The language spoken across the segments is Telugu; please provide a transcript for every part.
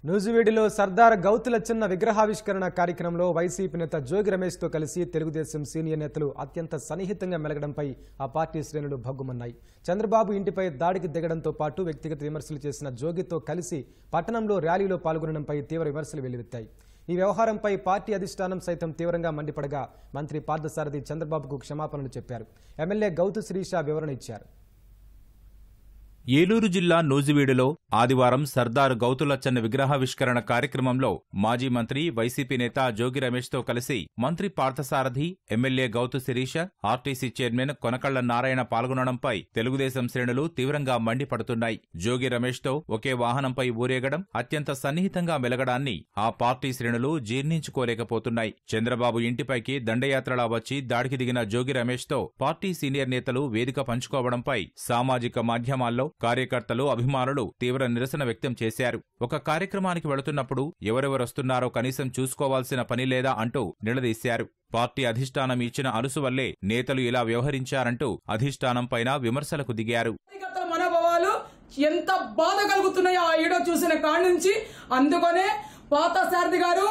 నూజివీడులో సర్దార్ గౌతుల చిన్న విగ్రహావిష్కరణ కార్యక్రమంలో వైసీపీ నేత జోగి రమేష్ తో కలిసి తెలుగుదేశం సీనియర్ నేతలు అత్యంత సన్నిహితంగా మెలగడంపై ఆ పార్టీ శ్రేణులు భగ్గుమన్నాయి. చంద్రబాబు ఇంటిపై దాడికి దిగడంతో పాటు వ్యక్తిగత విమర్శలు చేసిన జోగితో కలిసి పట్టణంలో ర్యాలీలో పాల్గొనడంపై తీవ్ర విమర్శలు వెల్లువెత్తాయి. ఈ వ్యవహారంపై పార్టీ అధిష్టానం సైతం తీవ్రంగా మండిపడగా మంత్రి పార్థసారథి చంద్రబాబుకు క్షమాపణలు చెప్పారు. ఎమ్మెల్యే గౌతు శిరీష వివరణ ఇచ్చారు. ఏలూరు జిల్లా నూజివీడులో ఆదివారం సర్దార్ గౌతులచ్చన్న విగ్రహావిష్కరణ కార్యక్రమంలో మాజీ మంత్రి వైసీపీ నేత జోగి రమేష్తో కలిసి మంత్రి Parthasarathi, MLA Gouthu Sirisha, RTC chairman Konakalla Narayana పాల్గొనడంపై తెలుగుదేశం శ్రేణులు తీవ్రంగా మండిపడుతున్నాయి. జోగి రమేష్తో ఒకే వాహనంపై ఊరేగడం, అత్యంత సన్నిహితంగా మెలగడాన్ని ఆ పార్టీ శ్రేణులు జీర్ణించుకోలేకపోతున్నాయి. చంద్రబాబు ఇంటిపైకి దండయాత్రలా వచ్చి దాడికి దిగిన జోగి రమేష్తో పార్టీ సీనియర్ నేతలు వేదిక పంచుకోవడంపై సామాజిక మాధ్యమాల్లో కార్యకర్తలు, అభిమానులు తీవ్ర నిరసన వ్యక్తం చేశారు. ఒక కార్యక్రమానికి వెళుతున్నప్పుడు ఎవరెవరొస్తున్నారో కనీసం చూసుకోవాల్సిన పని లేదా అంటూ నిలదీశారు. పార్టీ అధిష్టానం ఇచ్చిన అలుసు వల్లే నేతలు ఇలా వ్యవహరించారంటూ అధిష్టానంపైన విమర్శలకు దిగారు. మనోభావాలు ఎంత బాధ కలుగుతున్నాయో ఆ వీడియో చూసిన కాడి నుంచి. అందుకనే పార్థసారథి గారు,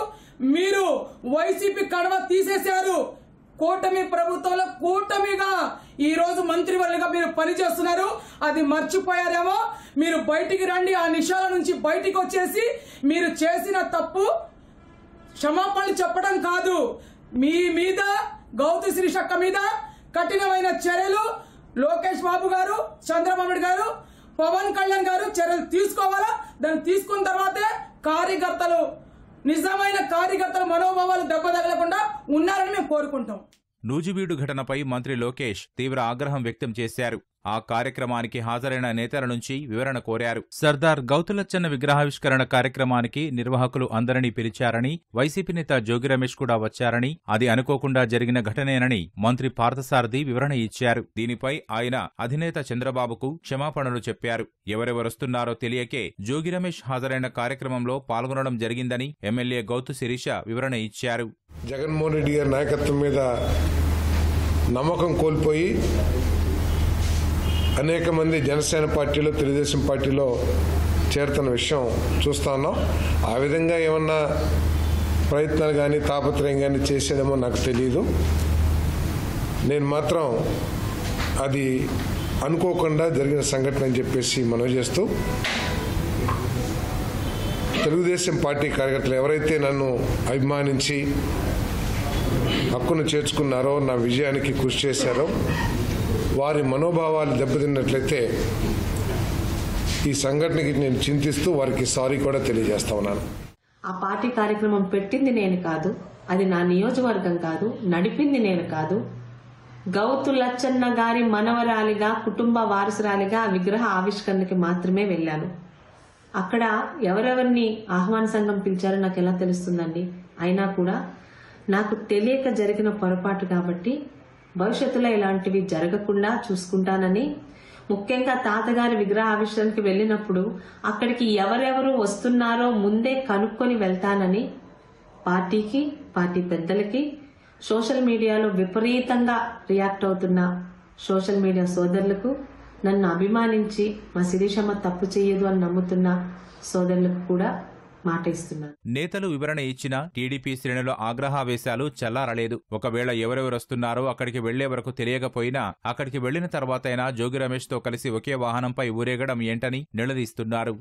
మీరు వైసీపీ కడవ తీసేశారు. కూటమి ప్రభుత్వంలో కూటమిగా ఈ రోజు మంత్రివర్యులుగా మీరు పనిచేస్తున్నారు. అది మర్చిపోయారేమో. మీరు బయటికి రండి. ఆ నిషాల నుంచి బయటికి వచ్చేసి మీరు చేసిన తప్పు క్షమాపణలు చెప్పడం కాదు, మీ మీద గౌతు శిరీషక్క మీద కఠినమైన చర్యలు లోకేష్ బాబు గారు, చంద్రబాబు నాయుడు గారు, పవన్ కళ్యాణ్ గారు చర్యలు తీసుకోవాలా. దాన్ని తీసుకున్న తర్వాతే కార్యకర్తలు, నిజమైన కార్యకర్తల మనోభావాలు దెబ్బ తగలకుండా ఉన్నారని మేము కోరుకుంటాం. నూజివీడు ఘటనపై మంత్రి లోకేష్ తీవ్ర ఆగ్రహం వ్యక్తం చేశారు. ఆ కార్యక్రమానికి హాజరైన నేతల నుంచి వివరణ కోరారు. సర్దార్ గౌతులచ్చన్న విగ్రహావిష్కరణ కార్యక్రమానికి నిర్వాహకులు అందరినీ పిలిచారని, వైసీపీ నేత జోగి రమేష్ కూడా వచ్చారని, అది అనుకోకుండా జరిగిన ఘటనేనని మంత్రి పార్థసారథి వివరణ ఇచ్చారు. దీనిపై ఆయన అధినేత చంద్రబాబుకు క్షమాపణలు చెప్పారు. ఎవరెవరొస్తున్నారో తెలియకే జోగి రమేష్ హాజరైన కార్యక్రమంలో పాల్గొనడం జరిగిందని ఎమ్మెల్యే గౌతు శిరీష వివరణ ఇచ్చారు. జగన్మోహన్ రెడ్డి గారి నాయకత్వం మీద నమ్మకం కోల్పోయి అనేక మంది జనసేన పార్టీలో, తెలుగుదేశం పార్టీలో చేరుతున్న విషయం చూస్తా ఉన్నాం. ఆ విధంగా ఏమన్నా ప్రయత్నాలు కానీ తాపత్రయం కానీ చేసేదేమో నాకు తెలియదు. నేను మాత్రం అది అనుకోకుండా జరిగిన సంఘటన అని చెప్పేసి మనవి చేస్తూ, తెలుగుదేశం పార్టీ కార్యకర్తలు ఎవరైతే నన్ను అభిమానించి హక్కును చేర్చుకున్నారో, నా విజయానికి కృషి చేశారో, వారి మనోభావాలు దెబ్బతిన్నట్లయితే ఈ సంఘటనకి నేను చింతిస్తూ వారికి సారీ కూడా తెలియజేస్తా ఉన్నాను. ఆ పార్టీ కార్యక్రమం పెట్టింది నేను కాదు, అది నా నియోజకవర్గం కాదు, నడిపింది నేను కాదు. గౌతు లచ్చన్న గారి మనవరాలిగా, కుటుంబ వారసురాలిగా ఆ విగ్రహ ఆవిష్కరణకి మాత్రమే వెళ్ళాను. అక్కడ ఎవరెవరిని ఆహ్వాన సంఘం పిలిచారో నాకు ఎలా తెలుస్తుందండి? అయినా కూడా నాకు తెలియక జరిగిన పొరపాటు కాబట్టి భవిష్యత్తులో ఇలాంటివి జరగకుండా చూసుకుంటానని, ముఖ్యంగా తాతగారి విగ్రహ ఆవిష్కరణకి వెళ్ళినప్పుడు అక్కడికి ఎవరెవరు వస్తున్నారో ముందే కనుక్కొని వెళ్తానని పార్టీకి, పార్టీ పెద్దలకి, సోషల్ మీడియాలో విపరీతంగా రియాక్ట్ అవుతున్న సోషల్ మీడియా సోదరులకు, నన్ను అభిమానించి మా శిరీషమ్మ తప్పు చేయదు అని నమ్ముతున్న సోదరులకు కూడా మాట ఇస్తున్నారు. నేతలు వివరణ ఇచ్చిన టీడీపీ శ్రేణుల ఆగ్రహావేశాలు చల్లారలేదు. ఒకవేళ ఎవరెవరొస్తున్నారో అక్కడికి వెళ్లే వరకు తెలియకపోయినా అక్కడికి వెళ్లిన తర్వాతైనా జోగి రమేష్తో కలిసి ఒకే వాహనంపై ఊరేగడం ఏంటని నిలదీస్తున్నారు.